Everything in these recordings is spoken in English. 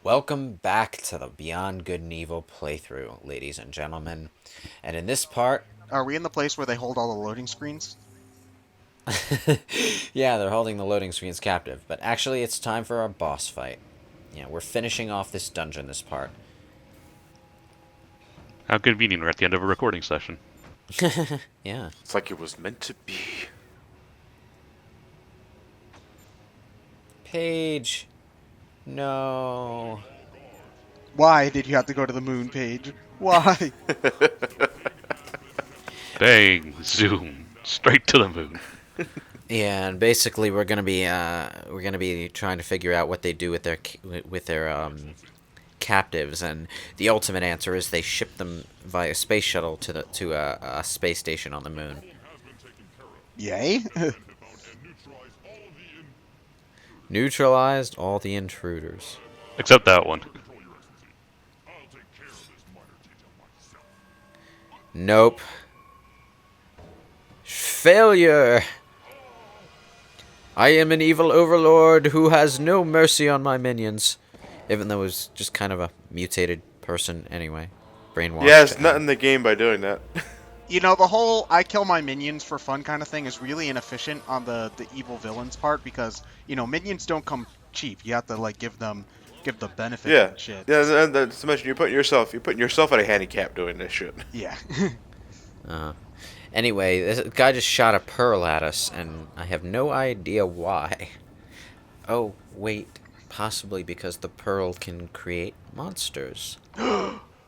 Welcome back to the Beyond Good and Evil playthrough, ladies and gentlemen. And in this part, Are we in the place where they hold all the loading screens? yeah, they're holding the loading screens captive, but actually it's time for our boss fight. Yeah, we're finishing off this dungeon this part. How convenient, we're at the end of a recording session. Yeah. It's like it was meant to be. Paige. No. Why did you have to go to the moon page? Why? Bang, zoom, straight to the moon. Yeah, and basically we're gonna be trying to figure out what they do with their captives, and the ultimate answer is they ship them via space shuttle to a space station on the moon. Yay? Neutralized all the intruders. Except that one. Nope. Failure! I am an evil overlord who has no mercy on my minions. Even though it was just kind of a mutated person anyway. Brainwashed. Yeah, it's not in the game by doing that. You know, the whole I kill my minions for fun kind of thing is really inefficient on the evil villains part because, minions don't come cheap. You have to, like, give the benefit Yeah, and shit. yeah. And that's to mention you're putting yourself at a handicap doing this shit. Yeah. Anyway, this guy just shot a pearl at us, and I have no idea why. Oh, wait. Possibly because the pearl can create monsters.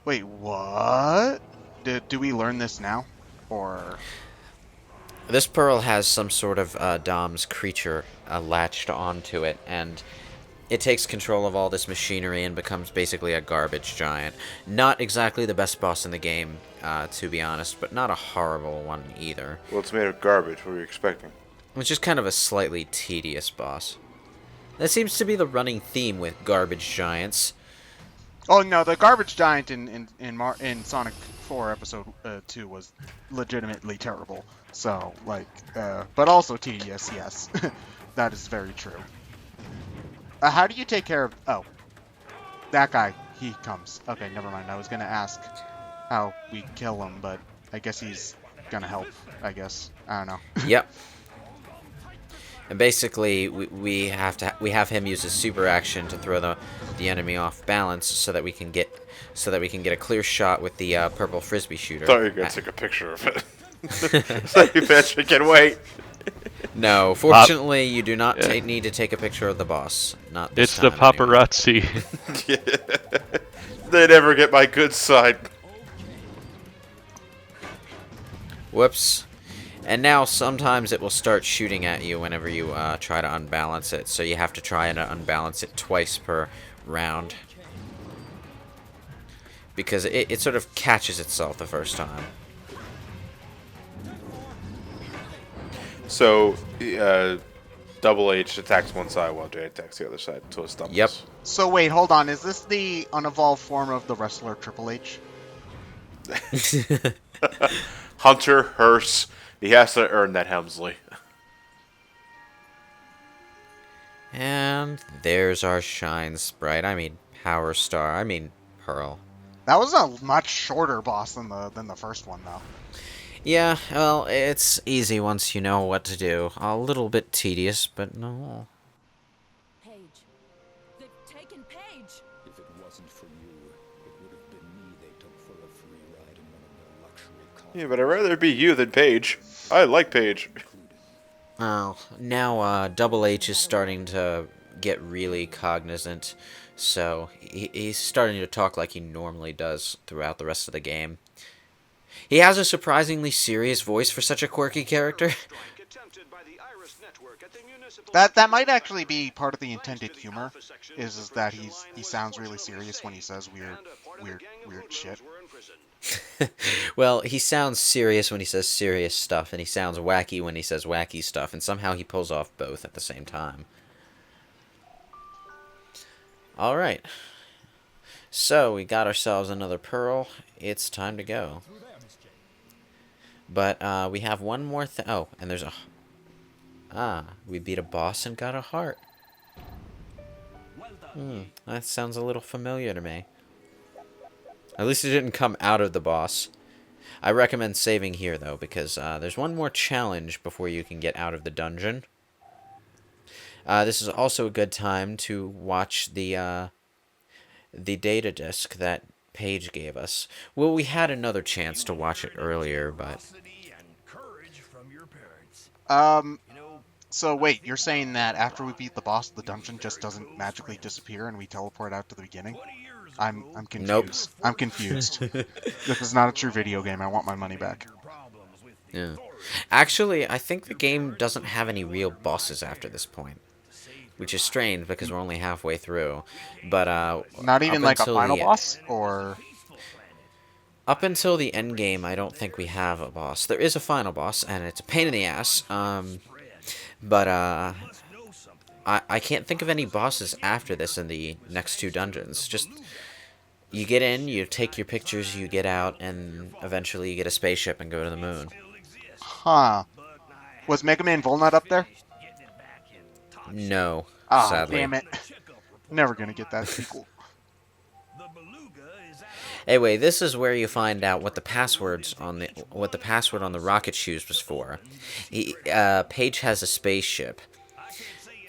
Wait, what? Do we learn this now? Or... This pearl has some sort of Dom's creature latched onto it, and it takes control of all this machinery and becomes basically a garbage giant. Not exactly the best boss in the game, to be honest, but not a horrible one either. Well, it's made of garbage. What were you expecting? It's just kind of a slightly tedious boss. That seems to be the running theme with garbage giants. Oh no, the garbage giant in Sonic 4 Episode 2 was legitimately terrible. So, like, but also tedious, yes. That is very true. How do you take care of... Oh, that guy. He comes. Okay, never mind. I was going to ask how we kill him, but I guess he's going to help, I guess. I don't know. Yep. And basically, we have him use his super action to throw the enemy off balance, so that we can get a clear shot with the purple frisbee shooter. Thought you were gonna take a picture of it. So you bitch, I can wait. No, fortunately, you do not need to take a picture of the boss. Not this It's the time, anyway. paparazzi. They never get my good side. Whoops. And now sometimes it will start shooting at you whenever you try to unbalance it, so you have to try and unbalance it twice per round. Because it sort of catches itself the first time. So, Double H attacks one side while J attacks the other side until it stumbles. Yep. So wait, hold on. Is this the unevolved form of the wrestler Triple H? Hunter, Hearst, he has to earn that Helmsley. And there's our Shine Sprite. I mean, Power Star. I mean, Pearl. That was a much shorter boss than the first one, though. Yeah, well, it's easy once you know what to do. A little bit tedious, but no. Paige. They've taken Paige! If it wasn't for you, it would have been me they took for a free ride in one of their luxury cars. Yeah, but I'd rather it be you than Paige. I like Paige. Oh, now Double H is starting to get really cognizant, so he's starting to talk like he normally does throughout the rest of the game. He has a surprisingly serious voice for such a quirky character. That might actually be part of the intended humor, is that he sounds really serious when he says weird shit. Well, he sounds serious when he says serious stuff, and he sounds wacky when he says wacky stuff, and somehow he pulls off both at the same time. Alright. So, we got ourselves another pearl. It's time to go. But, we have one more thing. Oh, and there's a... Ah, we beat a boss and got a heart. That sounds a little familiar to me. At least it didn't come out of the boss. I recommend saving here, though, because there's one more challenge before you can get out of the dungeon. This is also a good time to watch the data disk that Paige gave us. Well, we had another chance to watch it earlier, but... Um, so wait, you're saying that after we beat the boss, the dungeon just doesn't magically disappear and we teleport out to the beginning? I'm confused. Nope. I'm confused. This is not a true video game. I want my money back. Yeah. Actually, I think the game doesn't have any real bosses after this point. Which is strange, because we're only halfway through. But, Not even up like a until final the- boss? Or... Up until the end game, I don't think we have a boss. There is a final boss, and it's a pain in the ass. But I can't think of any bosses after this in the next two dungeons. Just, you get in, you take your pictures, you get out, and eventually you get a spaceship and go to the moon. Huh. Was Mega Man Volnut up there? No, Ah, sadly. damn it. Never gonna get that sequel. Anyway, this is where you find out what the password on the rocket shoes was for. Paige has a spaceship,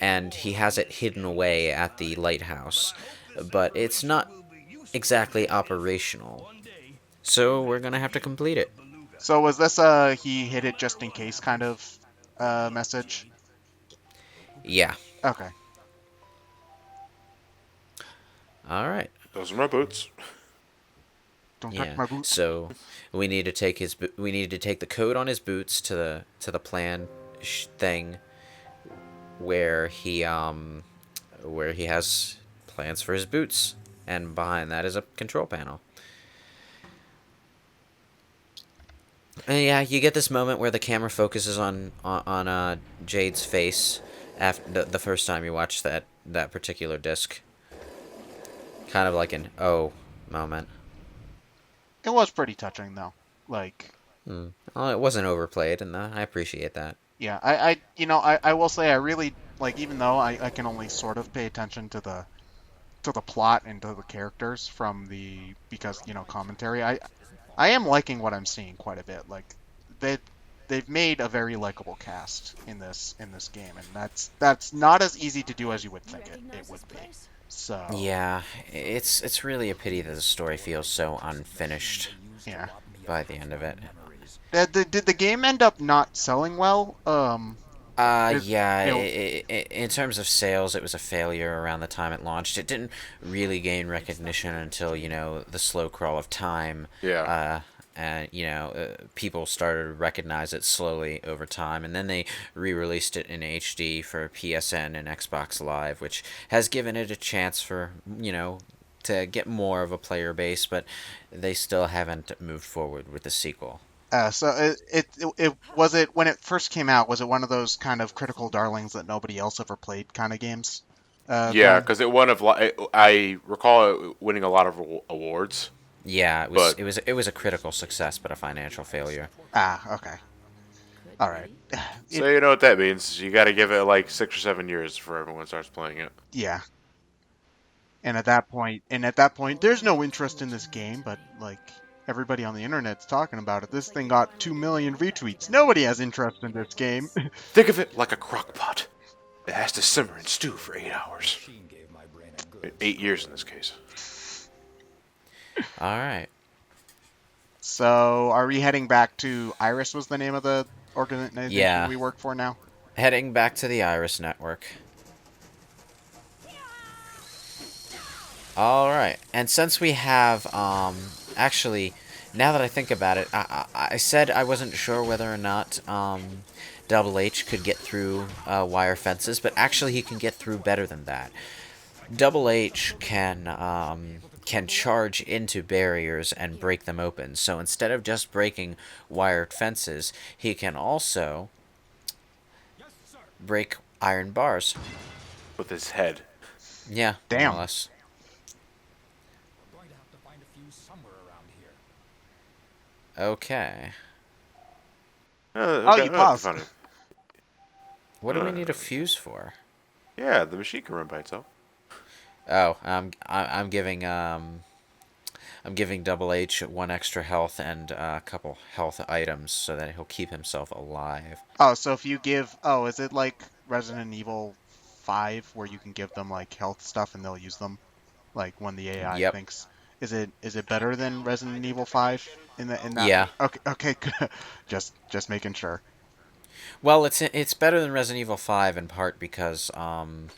and he has it hidden away at the lighthouse, but it's not exactly operational. So we're gonna have to complete it. So was this he hit it just in case kind of message? Yeah. Okay. All right. Those are my boots. Don't Yeah. touch my boots. So we need to take the code on his boots to the plan thing where he has plans for his boots, and behind that is a control panel. And yeah, you get this moment where the camera focuses on Jade's face after the first time you watch that particular disc. Kind of like an oh moment. It was pretty touching though. Like, Well, it wasn't overplayed, and I appreciate that. yeah, I will say I really like, even though I can only sort of pay attention to the plot and to the characters because commentary, I am liking what I'm seeing quite a bit. Like, they've made a very likable cast in this game, and that's not as easy to do as you would think it would be. So Yeah, it's really a pity that the story feels so unfinished yeah. by the end of it. Did the game end up not selling well? Yeah, it- in terms of sales, it was a failure around the time it launched. It didn't really gain recognition until, the slow crawl of time. Yeah. And, people started to recognize it slowly over time. And then they re-released it in HD for PSN and Xbox Live, which has given it a chance for, to get more of a player base, but they still haven't moved forward with the sequel. So it was it when it first came out, was it one of those kind of critical darlings that nobody else ever played kind of games? Yeah, then? because I recall it winning a lot of awards. Yeah, But- it was a critical success, but a financial failure. Ah, okay. All right. So you know what that means. You got to give it like 6 or 7 years before everyone starts playing it. Yeah. And at that point, there's no interest in this game, but like everybody on the internet's talking about it. This thing got 2 million retweets. Nobody has interest in this game. Think of it like a crock pot. It has to simmer and stew for 8 hours. Machine gave my brain a good 8 years in this case. All right. So, are we heading back to Iris? Was the name of the organization Yeah. we work for now? Heading back to the Iris Network. Alright, and since we have, actually, now that I think about it, I said I wasn't sure whether or not, Double H could get through, wire fences, but actually he can get through better than that. Double H can charge into barriers and break them open, so instead of just breaking wired fences, he can also break iron bars. With his head. Yeah, Damn. more or less. We're going to have to find a fuse somewhere around here. Okay. You paused. Funny. What do we need a fuse for? Yeah, the machine can run by itself. Oh, I'm giving Double H one extra health and a couple health items so that he'll keep himself alive. Oh, so if you give, oh, is it like Resident Evil 5 where you can give them like health stuff and they'll use them like when the AI Yep. thinks is it better than Resident Evil 5 in that Yeah. okay okay good. Just making sure. Well, it's better than Resident Evil 5 in part because Resident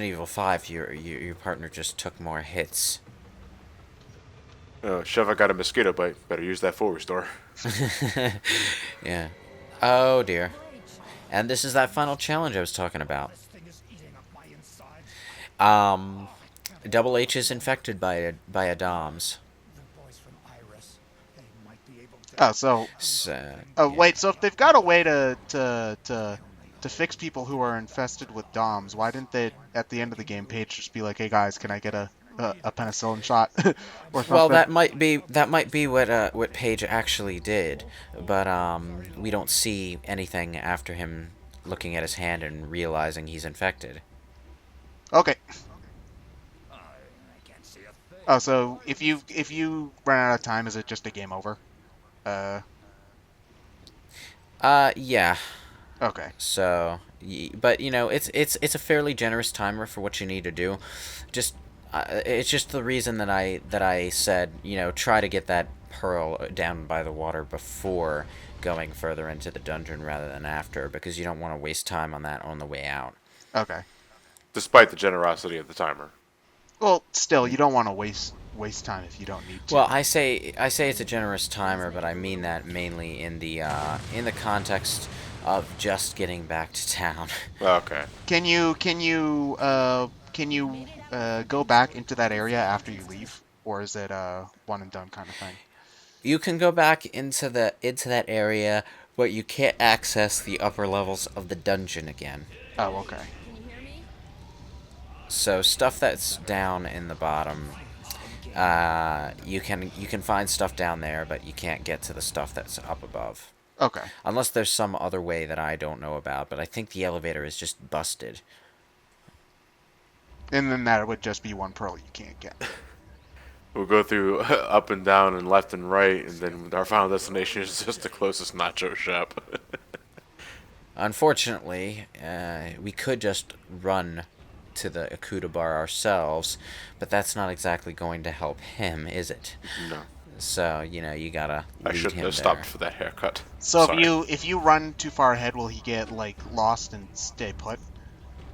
Evil 5 your partner just took more hits. Oh, Chef, I got a mosquito bite. Better use that full restore. Yeah. Oh dear. And this is that final challenge I was talking about. Um, Double H is infected by a DOMS. Oh, so So oh yeah. wait, so if they've got a way to fix people who are infested with DOMs, why didn't they at the end of the game page just be like, "Hey guys, can I get a penicillin shot or Well, something?" that might be what Paige actually did, but we don't see anything after him looking at his hand and realizing he's infected. Okay. Oh, so if you run out of time, is it just a game over? Uh, Yeah. okay. So, but it's a fairly generous timer for what you need to do. Just it's just the reason that I said try to get that pearl down by the water before going further into the dungeon rather than after, because you don't want to waste time on that on the way out. Okay. Despite the generosity of the timer. Well, still, you don't want to waste time if you don't need to. Well, I say it's a generous timer, but I mean that mainly in the context of just getting back to town. Okay. Can you go back into that area after you leave, or is it a one and done kind of thing? You can go back into that area, but you can't access the upper levels of the dungeon again. Oh, okay. Can you hear me? So stuff that's down in the bottom, you can find stuff down there, but you can't get to the stuff that's up above. Okay. Unless there's some other way that I don't know about, but I think the elevator is just busted. And then that would just be one pearl you can't get. We'll go through up and down and left and right, and then our final destination is just the closest nacho shop. Unfortunately, we could just run to the Akuta bar ourselves, but that's not exactly going to help him, is it? No. So, you gotta I lead shouldn't him have there. stopped for that haircut. So Sorry. if you run too far ahead, will he get like lost and stay put?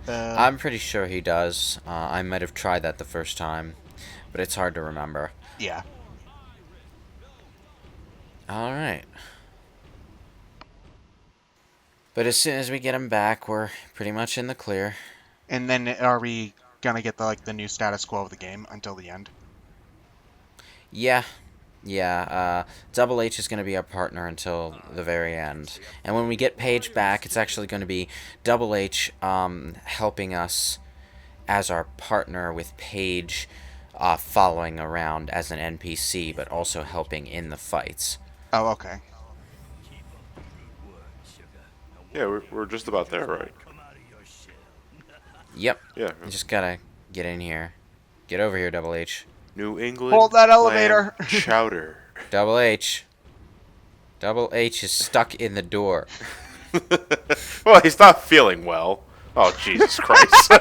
I'm pretty sure he does. I might have tried that the first time, but it's hard to remember. Yeah. Alright. But as soon as we get him back, we're pretty much in the clear. And then are we gonna get the new status quo of the game until the end? Yeah. Double H is going to be our partner until the very end. And when we get Paige back, it's actually going to be Double H helping us as our partner, with Paige following around as an NPC, but also helping in the fights. Oh, okay. Yeah, we're just about there, right? Yep. Yeah. You just gotta get in here. Get over here, Double H. New England. Hold that clam elevator. chowder. Double H. Double H is stuck in the door. Well, he's not feeling well. Oh, Jesus Christ.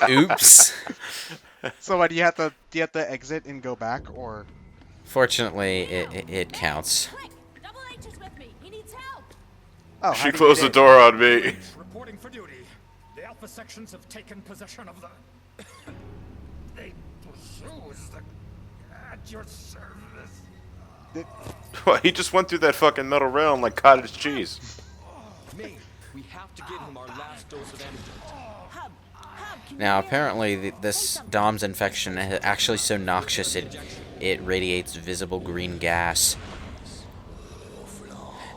Oops. So what, do you have to exit and go back, or? Fortunately, it counts. Quick! Double H is with me. He needs help. Oh, She closed the door on me. Reporting for duty. The Alpha sections have taken possession of the... They pursue the... At your service. Well, he just went through that fucking metal rail like cottage cheese. May, we have to give him our last dose of antidote. Hub, can Now, you hear me? apparently, Say this something. DOMS infection is actually so noxious it radiates visible green gas.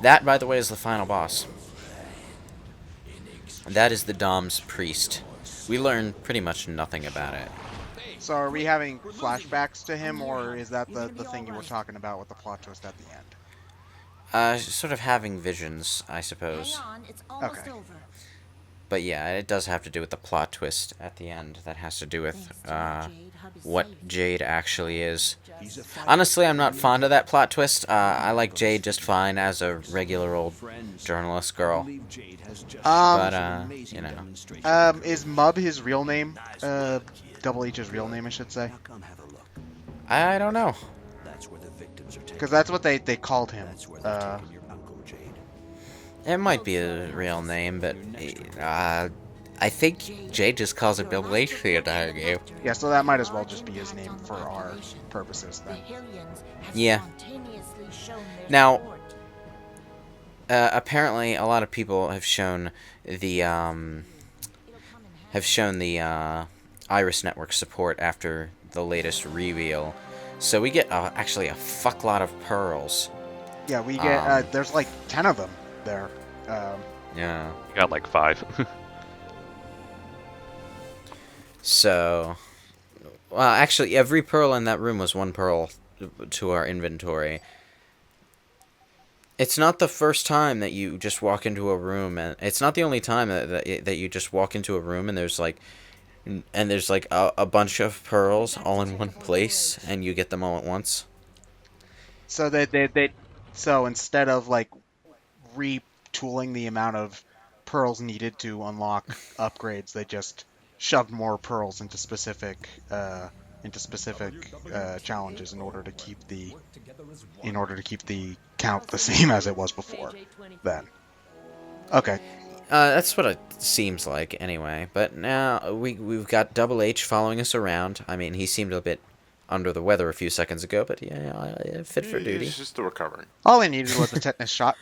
That, by the way, is the final boss. That is the DOMS priest. We learn pretty much nothing about it. So are we having flashbacks to him, or is that the thing you were talking about with the plot twist at the end? Sort of having visions, I suppose. Hang on, it's almost Okay. over. But yeah, it does have to do with the plot twist at the end. That has to do with what Jade actually is. Honestly, I'm not fond of that plot twist. I like Jade just fine as a regular old journalist girl. But, you know. Is Mub his real name? Double H's real name, I should say. I don't know. Because that's what they called him. It might be a real name, but I think Jade just calls it Bill H the entire game. Yeah, so that might as well just be his name for our purposes then. Yeah. Now, apparently, a lot of people have shown the Iris Network support after the latest reveal. So we get actually a fucklot of pearls. Yeah, we get there's like 10 of them there. Yeah. You got like 5. So, well, actually, every pearl in that room was 1 pearl to our inventory. It's not the first time that you just walk into a room, and it's not the only time that you just walk into a room and there's like a bunch of pearls all in one place, and you get them all at once. So so instead of like retooling the amount of pearls needed to unlock upgrades, they just shoved more pearls into specific challenges in order to keep the count the same as it was before. Then, okay. That's what it seems like, anyway. But now we've got Double H following us around. I mean, he seemed a bit under the weather a few seconds ago, but yeah, fit for duty. He's just still recovering. All I needed was a tetanus shot.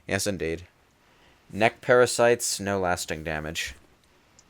Yes, indeed. Neck parasites, no lasting damage.